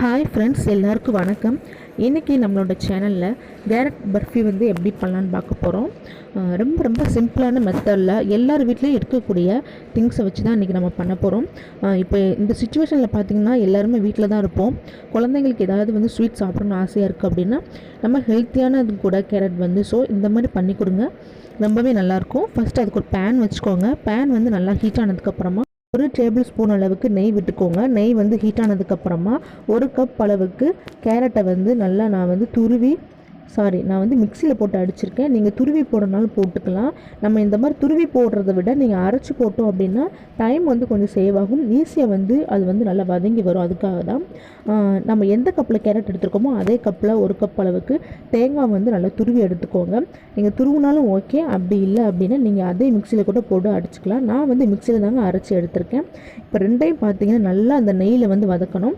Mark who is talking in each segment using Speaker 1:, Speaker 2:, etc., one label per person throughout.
Speaker 1: Hi friends, எல்லாருக்கும் வணக்கம். இன்றைக்கி நம்மளோட சேனலில் கேரட் பர்ஃபி வந்து எப்படி பண்ணலான்னு பார்க்க போகிறோம். ரொம்ப சிம்பிளான மெத்தடில் எல்லார் வீட்லேயும் இருக்கக்கூடிய திங்ஸை வச்சு தான் இன்றைக்கி நம்ம பண்ண போகிறோம். இப்போ இந்த சுச்சுவேஷனில் பார்த்திங்கன்னா எல்லாருமே வீட்டில் தான் இருப்போம். குழந்தைங்களுக்கு ஏதாவது வந்து ஸ்வீட் சாப்பிடணும்னு ஆசையாக இருக்குது அப்படின்னா நம்ம ஹெல்த்தியானது கூட கேரட் வந்து இந்த மாதிரி பண்ணி கொடுங்க, ரொம்பவே நல்லாயிருக்கும். ஃபஸ்ட்டு அதுக்கு ஒரு பேன் வச்சுக்கோங்க. பேன் வந்து நல்லா ஹீட் ஆனதுக்கப்புறமா ஒரு டேபிள் ஸ்பூன் அளவுக்கு நெய் விட்டுக்கோங்க. நெய் வந்து ஹீட் ஆனதுக்கப்புறமா ஒரு கப் அளவுக்கு கேரட்டை வந்து நல்லா நான் வந்து மிக்சியில் போட்டு அடிச்சிருக்கேன். நீங்கள் துருவி போடுறனாலும் போட்டுக்கலாம். நம்ம இந்த மாதிரி துருவி போடுறத விட நீங்கள் அரைச்சி போட்டோம் அப்படின்னா டைம் வந்து கொஞ்சம் சேவ் ஆகும், ஈஸியாக வந்து அது வந்து நல்லா வதங்கி வரும். அதுக்காக தான் நம்ம எந்த கப்பில் கேரட் எடுத்துருக்கோமோ அதே கப்பில் ஒரு கப் அளவுக்கு தேங்காய் வந்து நல்லா துருவி எடுத்துக்கோங்க. நீங்கள் துருவினாலும் ஓகே, அப்படி இல்லை அப்படின்னா நீங்கள் அதே மிக்சியில் கூட போட்டு அடிச்சுக்கலாம். நான் வந்து மிக்சியில் தாங்க அரைச்சி எடுத்திருக்கேன். இப்போ ரெண்டையும் பார்த்தீங்கன்னா நல்லா அந்த நெய்யில் வந்து வதக்கணும்.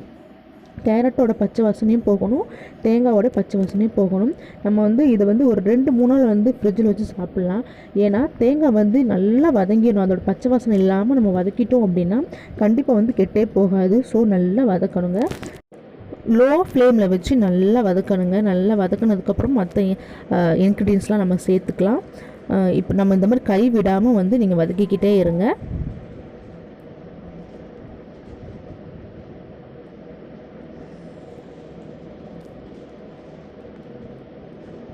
Speaker 1: கேரட்டோட பச்சை வாசனையும் போகணும், தேங்காயோட பச்சை வாசனையும் போகணும். நம்ம வந்து இதை வந்து ஒரு 2-3 நாள் வந்து ஃப்ரிட்ஜில் வச்சு சாப்பிட்லாம். ஏன்னா தேங்காய் வந்து நல்லா வதங்கிடணும். அதோட பச்சை வாசனை இல்லாமல் நம்ம வதக்கிட்டோம் அப்படின்னா கண்டிப்பாக வந்து கெட்டே போகாது. ஸோ நல்லா வதக்கணுங்க. லோ ஃப்ளேமில் வச்சு நல்லா வதக்கணுங்க. நல்லா வதக்கினதுக்கப்புறம் மற்ற இன்க்ரீடியன்ஸ்லாம் நம்ம சேர்த்துக்கலாம். இப்போ நம்ம இந்த மாதிரி கை விடாமல் வந்து நீங்கள் வதக்கிக்கிட்டே இருங்க.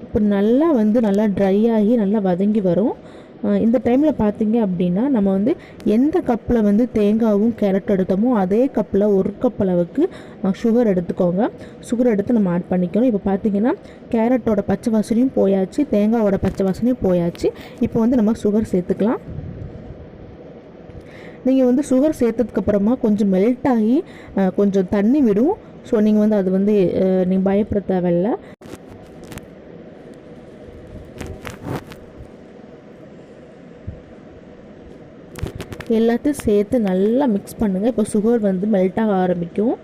Speaker 1: இப்போ நல்லா ட்ரை ஆகி நல்லா வதங்கி வரும். இந்த டைமில் பார்த்தீங்க அப்படின்னா நம்ம வந்து எந்த கப்பில் வந்து தேங்காயும் கேரட் எடுத்தோமோ அதே கப்பில் ஒரு கப் அளவுக்கு சுகர் எடுத்துக்கோங்க. சுகர் எடுத்து நம்ம ஆட் பண்ணிக்கணும். இப்போ பார்த்தீங்கன்னா கேரட்டோட பச்சை வாசனையும் போயாச்சு, தேங்காயோட பச்சை வாசனையும் போயாச்சு. இப்போ வந்து நம்ம சுகர் சேர்த்துக்கலாம். நீங்கள் வந்து சுகர் சேர்த்ததுக்கப்புறமா கொஞ்சம் மெல்ட் ஆகி கொஞ்சம் தண்ணி விடும். ஸோ நீங்கள் வந்து அது வந்து நீங்கள் பயப்பட தேவையில்லை. எல்லாத்தையும் சேர்த்து நல்லா மிக்ஸ் பண்ணுங்கள். இப்போ சுகர் வந்து மெல்ட் ஆக ஆரம்பிக்கும்.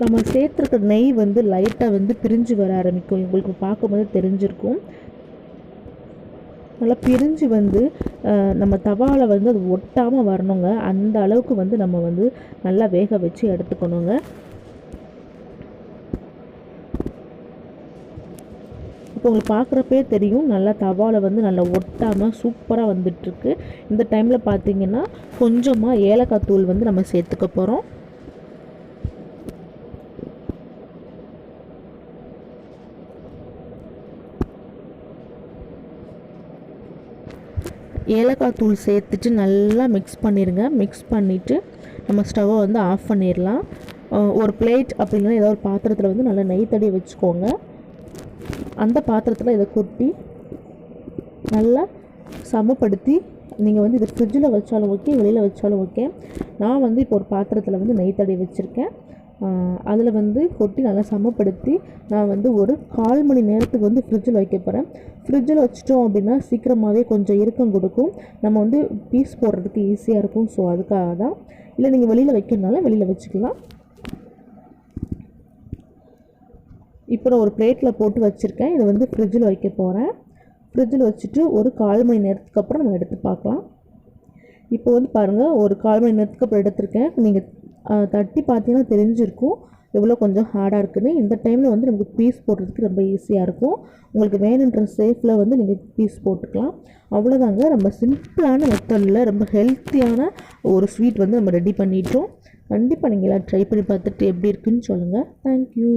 Speaker 1: நம்ம சேர்த்துருக்க நெய் வந்து லைட்டாக வந்து பிரிஞ்சு வர ஆரம்பிக்கும். உங்களுக்கு பார்க்கும்போது தெரிஞ்சிருக்கும். நல்லா பிரிஞ்சு வந்து நம்ம தவாவில் வந்து அது ஒட்டாமல் வரணுங்க. அந்த அளவுக்கு வந்து நம்ம வந்து நல்லா வேக வச்சு எடுத்துக்கணுங்க. இப்போ உங்களுக்கு பார்க்குறப்பே தெரியும், நல்லா தவாவில் வந்து நல்லா ஒட்டாமல் சூப்பராக வந்துட்டுருக்கு. இந்த டைமில் பார்த்திங்கன்னா கொஞ்சமாக ஏலக்காய் தூள் வந்து நம்ம சேர்த்துக்க போகிறோம். ஏலக்காய் தூள் சேர்த்துட்டு நல்லா மிக்ஸ் பண்ணிடுங்க. மிக்ஸ் பண்ணிவிட்டு நம்ம ஸ்டவ்வை வந்து ஆஃப் பண்ணிடலாம். ஒரு பிளேட் அப்படின்னா ஏதோ ஒரு பாத்திரத்தில் வந்து நல்லா நெய் தடவி வச்சுக்கோங்க. அந்த பாத்திரத்தில் இதை கொட்டி நல்லா சமப்படுத்தி நீங்கள் வந்து இதை ஃப்ரிட்ஜில் வச்சாலும் ஓகே, வெளியில் வச்சாலும் ஓகே. நான் வந்து இப்போ ஒரு பாத்திரத்தில் வந்து நெய் தடவி வச்சுருக்கேன். அதில் வந்து கொட்டி நல்லா சமப்படுத்தி நான் வந்து ஒரு 1/4 மணி நேரத்துக்கு வந்து ஃப்ரிட்ஜில் வைக்க போகிறேன். ஃப்ரிட்ஜில் வச்சிட்டோம் அப்படின்னா சீக்கிரமாகவே கொஞ்சம் இறுக்கம் கொடுக்கும், நம்ம வந்து பீஸ் போடுறதுக்கு ஈஸியாக இருக்கும். ஸோ அதுக்காக தான். இல்லை நீங்கள் வெளியில் வைக்கிறதுனால வெளியில் வச்சுக்கலாம். இப்போ நான் ஒரு பிளேட்டில் போட்டு வச்சுருக்கேன். இதை வந்து ஃப்ரிட்ஜில் வைக்க போகிறேன். ஃப்ரிட்ஜில் வச்சுட்டு ஒரு 1/4 மணி நேரத்துக்கு அப்புறம் நம்ம எடுத்து பார்க்கலாம். இப்போ வந்து பாருங்கள், ஒரு 1/4 மணி நேரத்துக்கு அப்புறம் எடுத்திருக்கேன். நீங்கள் தட்டி பார்த்தீங்கன்னா தெரிஞ்சிருக்கும் எவ்வளோ கொஞ்சம் ஹார்டாக இருக்குதுன்னு. இந்த டைமில் வந்து நமக்கு பீஸ் போடுறதுக்கு ரொம்ப ஈஸியாக இருக்கும். உங்களுக்கு வேணுன்ற சேஃபில் வந்து நீங்கள் பீஸ் போட்டுக்கலாம். அவ்வளோதாங்க. ரொம்ப சிம்பிளான மெத்தடில் ரொம்ப ஹெல்த்தியான ஒரு ஸ்வீட் வந்து நம்ம ரெடி பண்ணிட்டோம். கண்டிப்பாக நீங்கள் எல்லாம் ட்ரை பண்ணி பார்த்துட்டு எப்படி இருக்குன்னு சொல்லுங்கள். தேங்க்யூ.